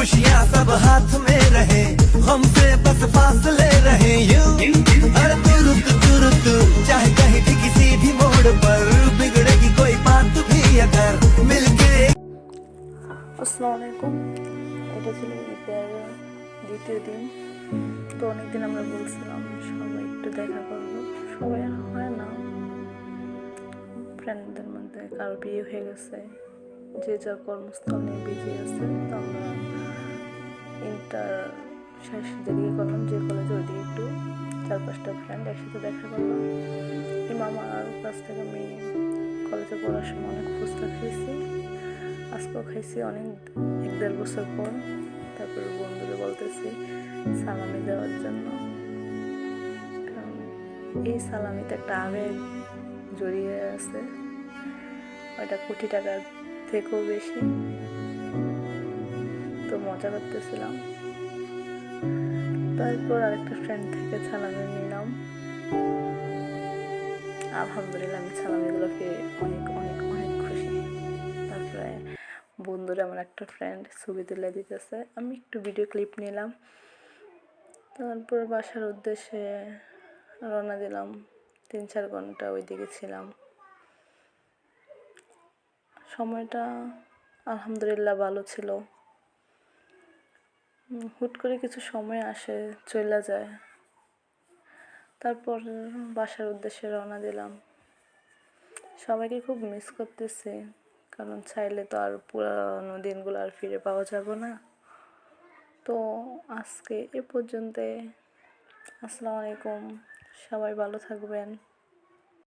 खुशियाँ सब हाथ में रहे, हमसे बस फासले रहे यूं। अरे तू चाहे कहीं भी किसी भी मोड़ पर, बिगड़ेगी कोई बात भी अगर मिलके। আসসালামু আলাইকুম। এটা ছিল ঈদের দ্বিতীয় দিন। তো অনেকদিন আমরা বলছিলাম সবাই একটু দেখা করবো, সবাই আর হয় না। ফ্রেন্ডদের মধ্যে কারো বিয়ে হয়ে গেছে, যে যার কর্মস্থল নিয়ে বিজি আছে। তো আমরা ইন্টার শেষ যেদিকে করলাম, যে কলেজে ওইদিকে একটু 4-5টা ফ্রেন্ড একসাথে দেখা করলাম। এই মামার কাছ থেকে আমি কলেজে পড়ার সময় অনেক ফুচকা খেয়েছি, আজকেও খাইছি অনেক 1-1.5 বছর পর। তারপর বন্ধুরা বলতেছি সালামি দেওয়ার জন্য, কারণ এই সালামিতে একটা আবেগ জড়িয়ে আছে, ওইটা কোটি টাকার থেকেও বেশি। তো মজা করতেছিলাম। তারপর আরেকটা ফ্রেন্ড থেকে সালামি নিলাম। আলহামদুলিল্লাহ আমি সালামিগুলো পেয়ে অনেক অনেক অনেক খুশি। তারপরে বন্ধুরা আমার একটা ফ্রেন্ড ছবি তুলে দিতেছে, আমি একটু ভিডিও ক্লিপ নিলাম। তারপর বাসার উদ্দেশ্যে রওনা দিলাম। 3-4 ঘন্টা ওইদিকে ছিলাম। সময়টা আলহামদুলিল্লাহ ভালো ছিল। হুট করে কিছু সময় আসে, চলে যায়। তারপর বাসার উদ্দেশ্যে রওনা দিলাম। সবাইকে খুব মিস করতেছি, কারণ চাইলে তো আর পুরানো দিনগুলো আর ফিরে পাওয়া যাবে না। তো আজকে এ পর্যন্ত। আসসালামু আলাইকুম, সবাই ভালো থাকবেন।